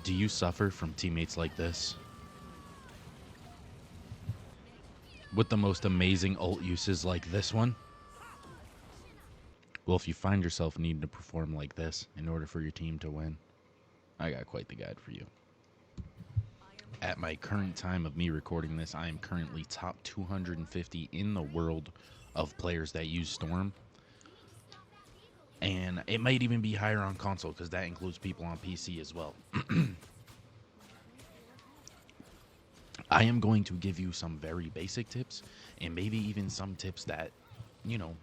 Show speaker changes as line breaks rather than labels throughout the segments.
Do you suffer from teammates like this? With the most amazing ult uses like this one? Well, if you find yourself needing to perform like this in order for your team to win, I got quite the guide for you. At my current time of me recording this, I am currently top 250 in the world of players that use Storm. And it might even be higher on console because that includes people on PC as well. I am going to give you some very basic tips and maybe even some tips that,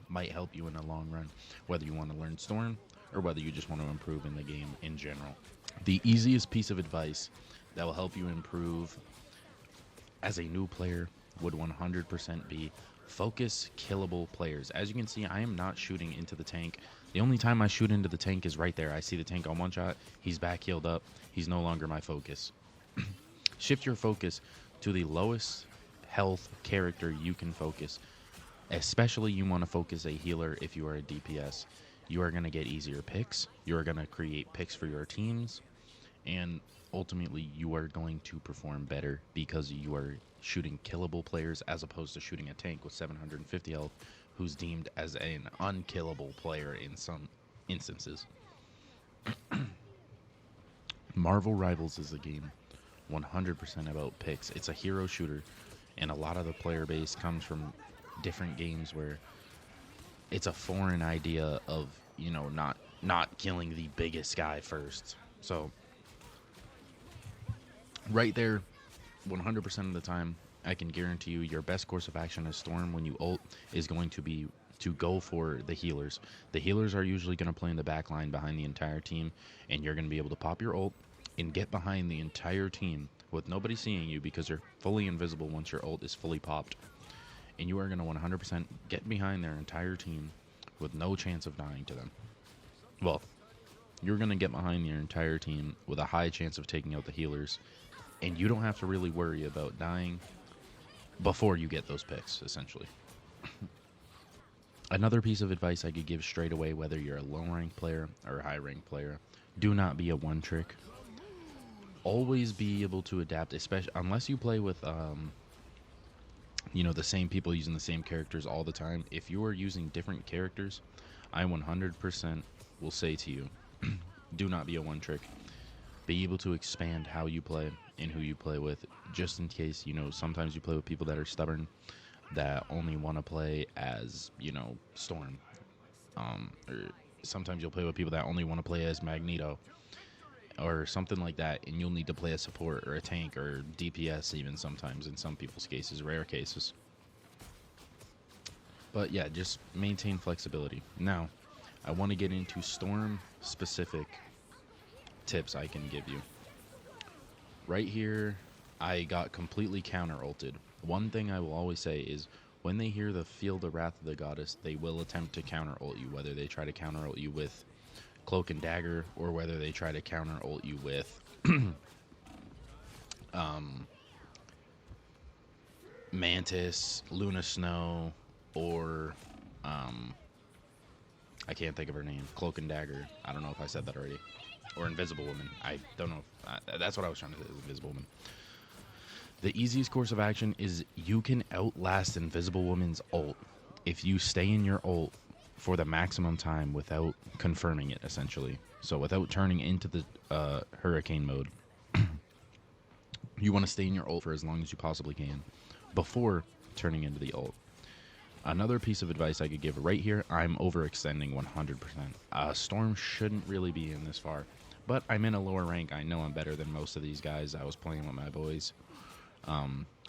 might help you in the long run, whether you want to learn Storm or whether you just want to improve in the game in general. The easiest piece of advice that will help you improve as a new player would 100% be focus killable players. As you can see, I am not shooting into the tank. The only time I shoot into the tank is right there. I see the tank on one shot. He's back healed up. He's no longer my focus. Shift your focus to the lowest health character you can focus. Especially you want to focus a healer if you are a DPS. You are going to get easier picks. You are going to create picks for your teams. And ultimately, you are going to perform better because you are shooting killable players as opposed to shooting a tank with 750 health who's deemed as an unkillable player in some instances. Marvel Rivals is a game 100% about picks. It's a hero shooter, and a lot of the player base comes from different games where it's a foreign idea of, not killing the biggest guy first. So right there, 100% of the time, I can guarantee you your best course of action as Storm when you ult is going to be to go for the healers. The healers are usually going to play in the back line behind the entire team, and you're going to be able to pop your ult and get behind the entire team with nobody seeing you because you're fully invisible once your ult is fully popped. And you are going to 100% get behind their entire team with no chance of dying to them. Well, you're going to get behind your entire team with a high chance of taking out the healers, and you don't have to really worry about dying before you get those picks, essentially. Another piece of advice I could give straight away, whether you're a low-ranked player or a high-ranked player, do not be a one-trick. Always be able to adapt, especially unless you play with, the same people using the same characters all the time. If you are using different characters, I 100% will say to you, do not be a one-trick. Be able to expand how you play and who you play with, just in case, sometimes you play with people that are stubborn, that only want to play as, Storm. Or sometimes you'll play with people that only want to play as Magneto or something like that, and you'll need to play a support or a tank or DPS even sometimes in some people's cases, rare cases. But yeah, just maintain flexibility. Now, I want to get into Storm-specific tips I can give you. Right here, I got completely counter-ulted. One thing I will always say is, when they hear the Feel the Wrath of the Goddess, they will attempt to counter-ult you, whether they try to counter-ult you with Cloak and Dagger, or whether they try to counter-ult you with Mantis, Luna Snow, or I can't think of her name, Cloak and Dagger. I don't know if I said that already. Or Invisible Woman. I don't know. That's what I was trying to say, Invisible Woman. The easiest course of action is you can outlast Invisible Woman's ult if you stay in your ult for the maximum time without confirming it, essentially. So without turning into the hurricane mode. You want to stay in your ult for as long as you possibly can before turning into the ult. Another piece of advice I could give right here, I'm overextending 100%. Storm shouldn't really be in this far, but I'm in a lower rank. I know I'm better than most of these guys. I was playing with my boys,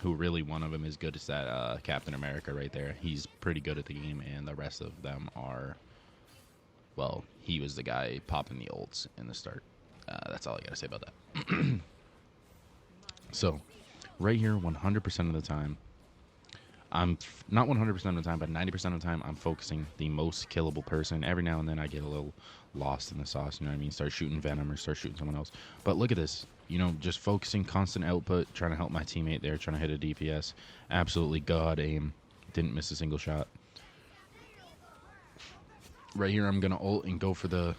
who really one of them is good as that Captain America right there. He's pretty good at the game, and the rest of them are, well, he was the guy popping the ults in the start. That's all I gotta say about that. So, right here, 100% of the time, I'm not 100% of the time, but 90% of the time, I'm focusing the most killable person. Every now and then, I get a little lost in the sauce, you know what I mean? Start shooting Venom or start shooting someone else. But look at this, just focusing constant output, trying to help my teammate there, trying to hit a DPS. Absolutely god aim. Didn't miss a single shot. Right here, I'm going to ult and go for the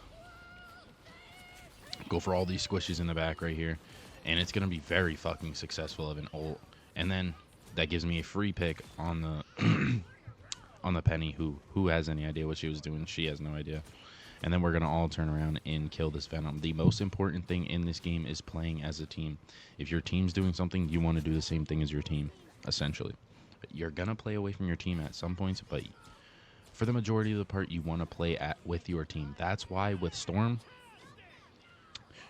Go for all these squishes in the back right here, and it's going to be very fucking successful of an ult. And then that gives me a free pick on the on the Penny, who has any idea what she was doing. She has no idea. And then we're going to all turn around and kill this Venom. The most important thing in this game is playing as a team. If your team's doing something, you want to do the same thing as your team, essentially. You're going to play away from your team at some points, but for the majority of the part, you want to play with your team. That's why with Storm,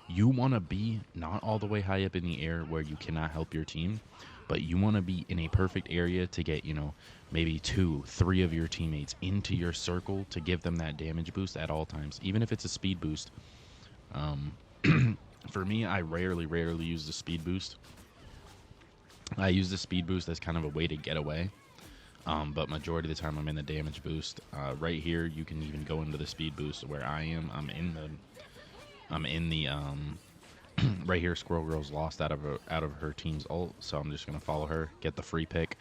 you want to be not all the way high up in the air where you cannot help your team, but you want to be in a perfect area to get, maybe 2, 3 of your teammates into your circle to give them that damage boost at all times, even if it's a speed boost. For me, I rarely use the speed boost. I use the speed boost as kind of a way to get away, but majority of the time I'm in the damage boost. Right here, you can even go into the speed boost where I am. I'm in the right here. Squirrel Girl's lost out of her team's ult, so I'm just gonna follow her, get the free pick.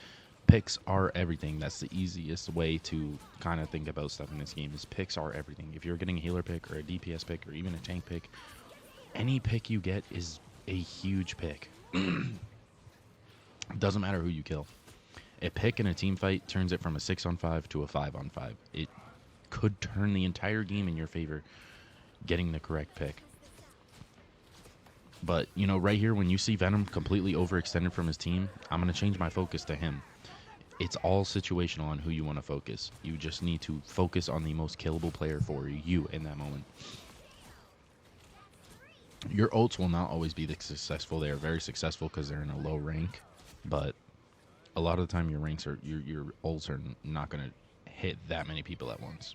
Picks are everything. That's the easiest way to kind of think about stuff in this game. Is picks are everything. If you're getting a healer pick or a DPS pick or even a tank pick, any pick you get is a huge pick. Doesn't matter who you kill. A pick in a team fight turns it from a 6-on-5 to a 5-on-5. It could turn the entire game in your favor, getting the correct pick. But, right here, when you see Venom completely overextended from his team, I'm going to change my focus to him. It's all situational on who you want to focus. You just need to focus on the most killable player for you in that moment. Your ults will not always be successful. They are very successful because they're in a low rank, but a lot of the time your ults are not going to hit that many people at once.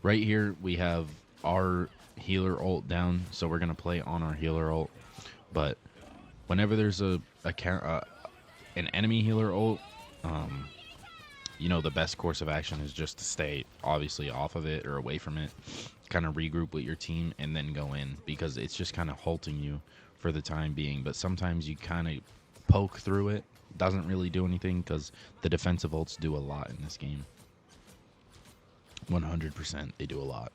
Right here, we have our healer ult down, so we're going to play on our healer ult. But whenever there's an enemy healer ult, the best course of action is just to stay, obviously, off of it or away from it, kind of regroup with your team, and then go in, because it's just kind of halting you for the time being. But sometimes you kind of poke through it. Doesn't really do anything, because the defensive ults do a lot in this game. 100%, they do a lot.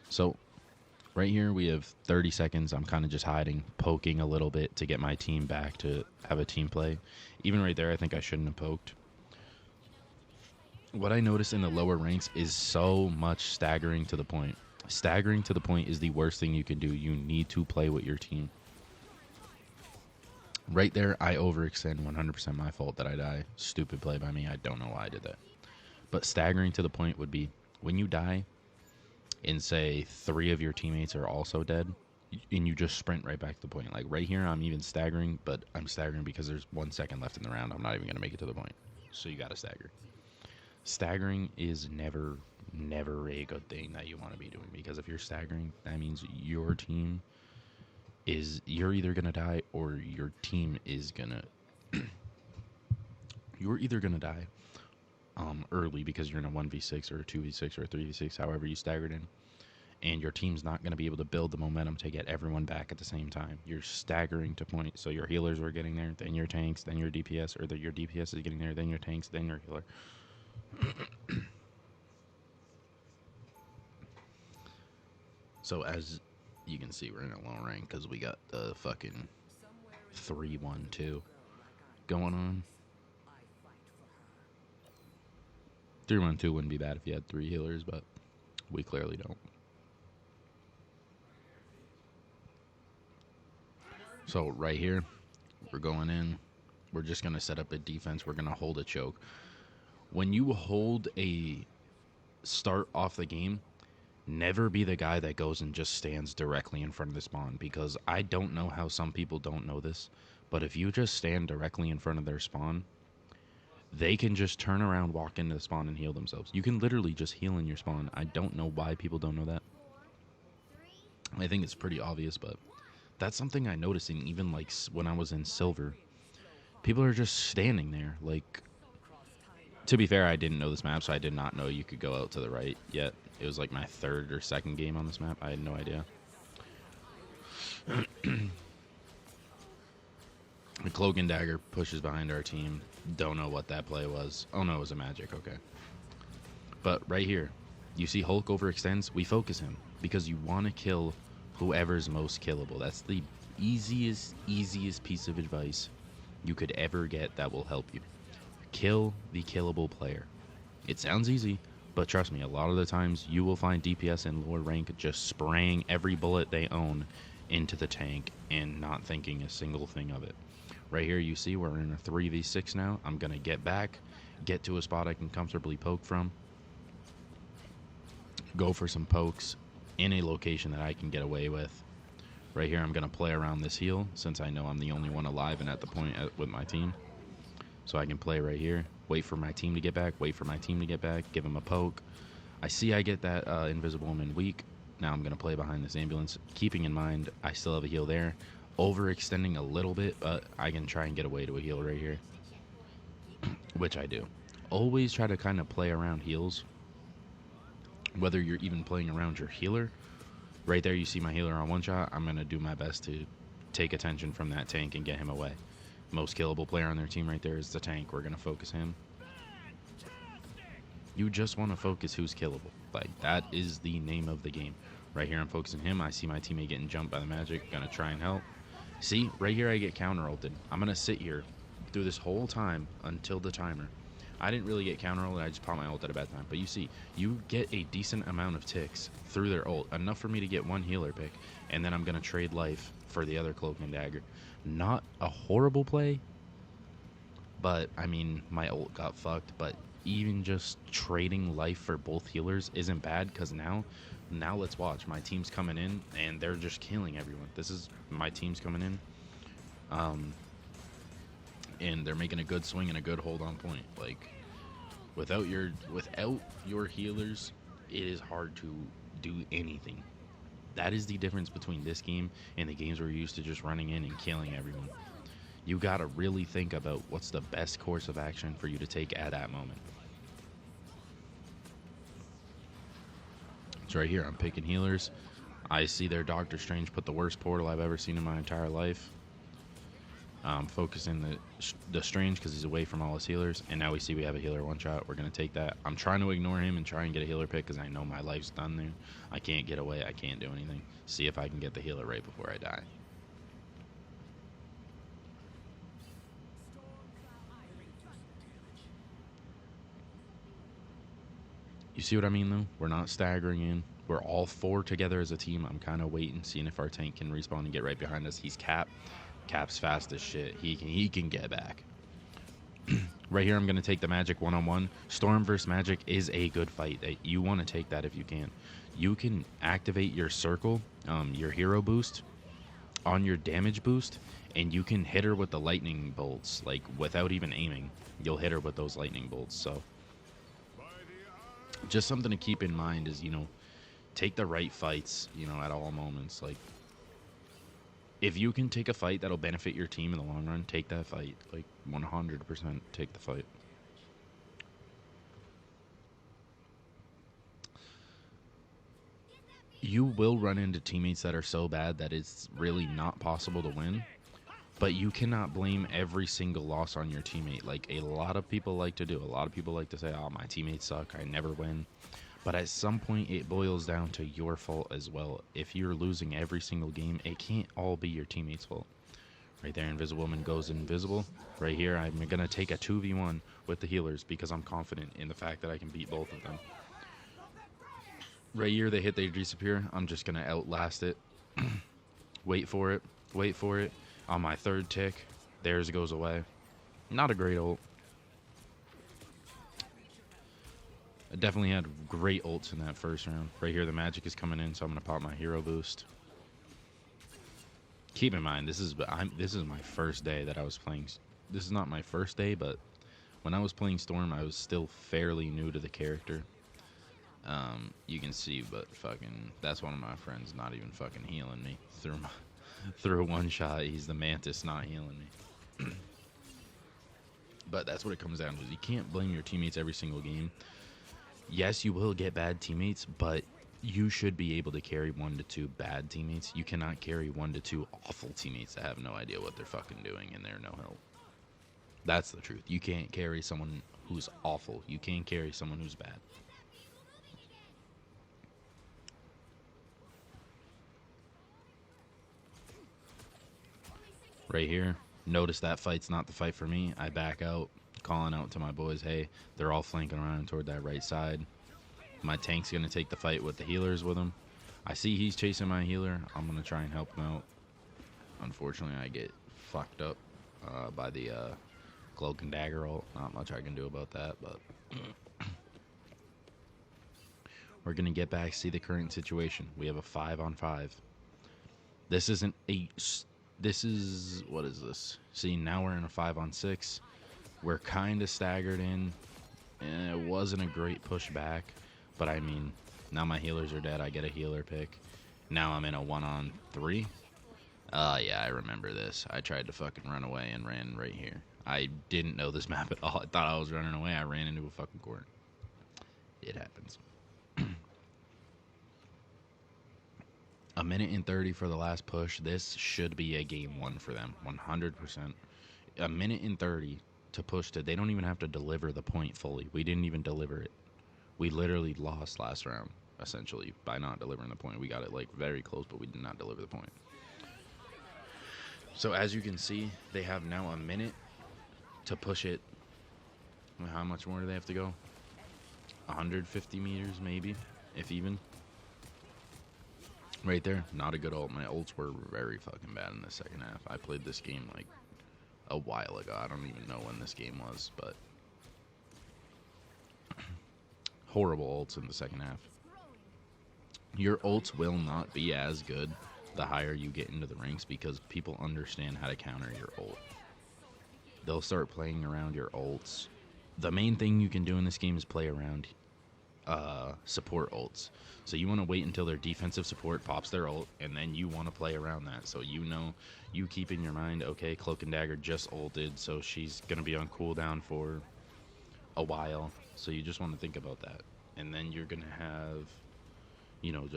So, right here, we have 30 seconds. I'm kind of just hiding, poking a little bit to get my team back to have a team play. Even right there, I think I shouldn't have poked. What I noticed in the lower ranks is so much staggering to the point. Staggering to the point is the worst thing you can do. You need to play with your team. Right there, I overextend. 100% my fault that I die. Stupid play by me. I don't know why I did that. But staggering to the point would be when you die and say 3 of your teammates are also dead, and you just sprint right back to the point. Like right here, I'm even staggering, but I'm staggering because there's 1 second left in the round. I'm not even going to make it to the point. So you got to stagger. Staggering is never a good thing that you want to be doing, because if you're staggering, that means your team you're either going to die or your team is going to you're either going to die early because you're in a 1v6 or a 2v6 or a 3v6, however you staggered in, and your team's not going to be able to build the momentum to get everyone back at the same time. You're staggering to point, so your healers are getting there, then your tanks, then your DPS, or your DPS is getting there, then your tanks, then your healer. So as you can see, we're in a low rank because we got the fucking 3-1-2 going on. 3-1-2 wouldn't be bad if you had 3 healers, but we clearly don't. So right here, we're going in. We're just going to set up a defense. We're going to hold a choke. When you hold a start off the game, never be the guy that goes and just stands directly in front of the spawn, because I don't know how some people don't know this, but if you just stand directly in front of their spawn, they can just turn around, walk into the spawn, and heal themselves. You can literally just heal in your spawn. I don't know why people don't know that. I think it's pretty obvious, but that's something I noticed in even like when I was in Silver. People are just standing there. Like, to be fair, I didn't know this map, so I did not know you could go out to the right yet. It was like my 3rd or 2nd game on this map. I had no idea. The Cloak and Dagger pushes behind our team. Don't know what that play was. Oh no, it was a magic. Okay. But right here, You see Hulk overextends, we focus him because you want to kill whoever's most killable. That's the easiest piece of advice you could ever get that will help you. Kill the killable player. It sounds easy, but trust me, a lot of the times you will find DPS in lower rank just spraying every bullet they own into the tank and not thinking a single thing of it. Right here you see we're in a 3v6 now. I'm going to get back, get to a spot I can comfortably poke from, go for some pokes in a location that I can get away with. Right here I'm going to play around this heal since I know I'm the only one alive and at the point with my team. So I can play right here, wait for my team to get back, give him a poke. I see I get that Invisible Woman weak. Now I'm going to play behind this ambulance, keeping in mind I still have a heal there. Overextending a little bit, but I can try and get away to a heal right here, which I do. Always try to kind of play around heals, whether you're even playing around your healer. Right there you see my healer on one shot. I'm going to do my best to take attention from that tank and get him away. Most killable player on their team right there is the tank. We're going to focus him. You just want to focus who's killable. Like, that is the name of the game. Right here I'm focusing him. I see my teammate getting jumped by the magic. Going to try and help. See, right here I get counter ulted. I'm going to sit here through this whole time until the timer. I didn't really get counter ulted. I just popped my ult at a bad time. But you see, you get a decent amount of ticks through their ult. Enough for me to get one healer pick. And then I'm going to trade life for the other cloak and dagger. Not a horrible play, but I mean, my ult got fucked. But even just trading life for both healers isn't bad, because now let's watch. My team's coming in and they're just killing everyone. This is my team's coming in, and they're making a good swing and a good hold on point. Like, without your healers, it is hard to do anything. That is the difference between this game and the games we're used to just running in and killing everyone. You gotta really think about what's the best course of action for you to take at that moment. It's right here. I'm picking healers. I see their Doctor Strange put the worst portal I've ever seen in my entire life. Focusing the Strange because he's away from all his healers. And now we see we have a healer one shot. We're going to take that. I'm trying to ignore him and try and get a healer pick because I know my life's done there. I can't get away. I can't do anything. See if I can get the healer right before I die. You see what I mean, though? We're not staggering in. We're all four together as a team. I'm kind of waiting, seeing if our tank can respawn and get right behind us. He's Cap. Cap's fast as shit. He can get back. Right here, I'm going to take the Magic one-on-one. Storm versus Magic is a good fight. You want to take that if you can. You can activate your circle, your hero boost, on your damage boost, and you can hit her with the lightning bolts, like, without even aiming. You'll hit her with those lightning bolts, so just something to keep in mind is, take the right fights, at all moments. Like, if you can take a fight that'll benefit your team in the long run, take that fight. Like, 100% take the fight. You will run into teammates that are so bad that it's really not possible to win, but you cannot blame every single loss on your teammate like a lot of people like to do. A lot of people like to say, oh, my teammates suck, I never win. But at some point, it boils down to your fault as well. If you're losing every single game, it can't all be your teammate's fault. Right there, Invisible Woman goes invisible. Right here, I'm going to take a 2v1 with the healers because I'm confident in the fact that I can beat both of them. Right here, they hit, they disappear. I'm just going to outlast it. Wait for it. On my third tick, theirs goes away. Not a great ult. I definitely had great ults in that first round. Right here, the magic is coming in, so I'm going to pop my hero boost. Keep in mind, this is my first day that I was playing. This is not my first day, but when I was playing Storm, I was still fairly new to the character. You can see, but fucking, that's one of my friends not even fucking healing me through one shot. He's the Mantis not healing me. But that's what it comes down to. You can't blame your teammates every single game. Yes, you will get bad teammates, but you should be able to carry 1 to 2 bad teammates. You cannot carry 1 to 2 awful teammates that have no idea what they're fucking doing and they're no help. That's the truth. You can't carry someone who's awful. You can't carry someone who's bad. Right here, notice that fight's not the fight for me. I back out, calling out to my boys, hey, they're all flanking around toward that right side. My tank's going to take the fight with the healers with him. I see he's chasing my healer. I'm going to try and help him out. Unfortunately, I get fucked up by the cloak and dagger ult. Not much I can do about that, but we're going to get back, see the current situation. We have a 5-on-5. This isn't a... This is... What is this? See, now we're in a 5-on-6. We're kind of staggered in. And it wasn't a great pushback. But, I mean, now my healers are dead. I get a healer pick. Now I'm in a 1-on-3. Yeah, I remember this. I tried to fucking run away and ran right here. I didn't know this map at all. I thought I was running away. I ran into a fucking corner. It happens. A minute and 30 for the last push. This should be a game 1 for them. 100%. A minute and 30 to push to... They don't even have to deliver the point fully. We didn't even deliver it. We literally lost last round, essentially, by not delivering the point. We got it, like, very close, but we did not deliver the point. So, as you can see, they have now a minute to push it. How much more do they have to go? 150 meters, maybe, if even. Right there, not a good ult. My ults were very fucking bad in the second half. I played this game, like, a while ago. I don't even know when this game was, but... horrible ults in the second half. Your ults will not be as good the higher you get into the ranks because people understand how to counter your ult. They'll start playing around your ults. The main thing you can do in this game is play around support ults. So you want to wait until their defensive support pops their ult, and then you want to play around that. So you know, you keep in your mind, okay, Cloak and Dagger just ulted, so she's going to be on cooldown for a while. So you just want to think about that. And then you're going to have, you know,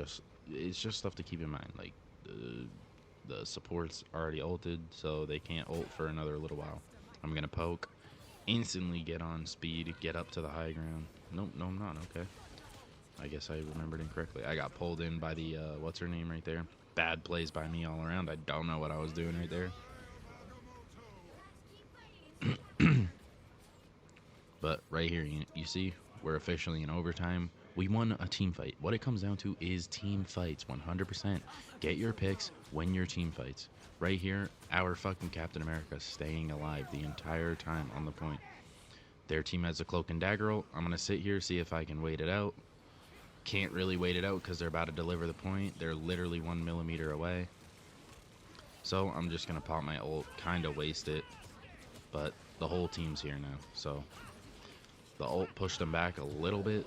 it's just stuff to keep in mind. Like, the support's already ulted, so they can't ult for another little while. I'm going to poke, instantly get on speed, get up to the high ground. Nope, no, I'm not. Okay. I guess I remembered incorrectly. I got pulled in by the, what's her name right there? Bad plays by me all around. I don't know what I was doing right there. But right here, you see, we're officially in overtime. We won a team fight. What it comes down to is team fights, 100%. Get your picks, win your team fights. Right here, our fucking Captain America staying alive the entire time on the point. Their team has a Cloak and Dagger ult. I'm going to sit here, see if I can wait it out. Can't really wait it out because they're about to deliver the point. They're literally 1 millimeter away. So I'm just going to pop my ult, kind of waste it. But the whole team's here now, so... The ult pushed them back a little bit.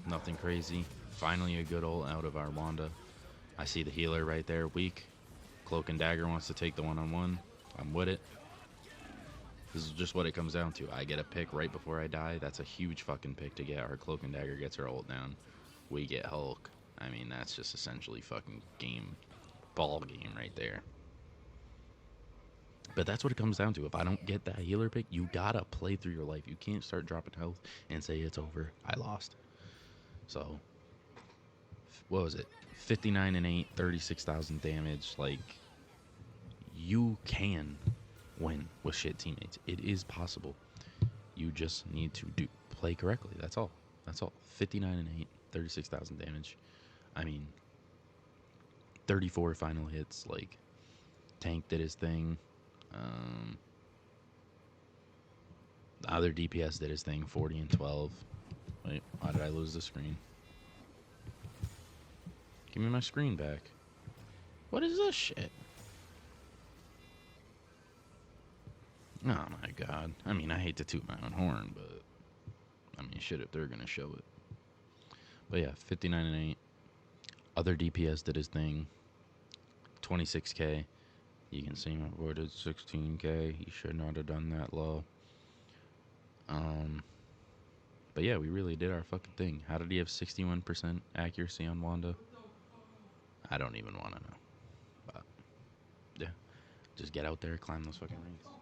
Nothing crazy. Finally a good ult out of our Wanda. I see the healer right there, weak. Cloak and Dagger wants to take the 1-on-1. I'm with it. This is just what it comes down to. I get a pick right before I die. That's a huge fucking pick to get. Our Cloak and Dagger gets her ult down. We get Hulk. I mean, that's just essentially fucking ball game right there. But that's what it comes down to. If I don't get that healer pick, you gotta play through your life. You can't start dropping health and say it's over. I lost. So, what was it? 59 and 8, 36,000 damage. Like, you can win with shit teammates. It is possible. You just need to play correctly. That's all. That's all. 59 and 8, 36,000 damage. I mean, 34 final hits. Like, tank did his thing. The other DPS did his thing, 40 and 12. Wait, why did I lose the screen? Give me my screen back. What is this shit? Oh my god. I mean, I hate to toot my own horn, but... I mean, shit, if they're gonna show it. But yeah, 59 and 8. Other DPS did his thing. 26k. You can see my boy did 16k. He should not have done that low. But yeah, we really did our fucking thing. How did he have 61% accuracy on Wanda? I don't even want to know. But yeah, just get out there, climb those fucking ranks.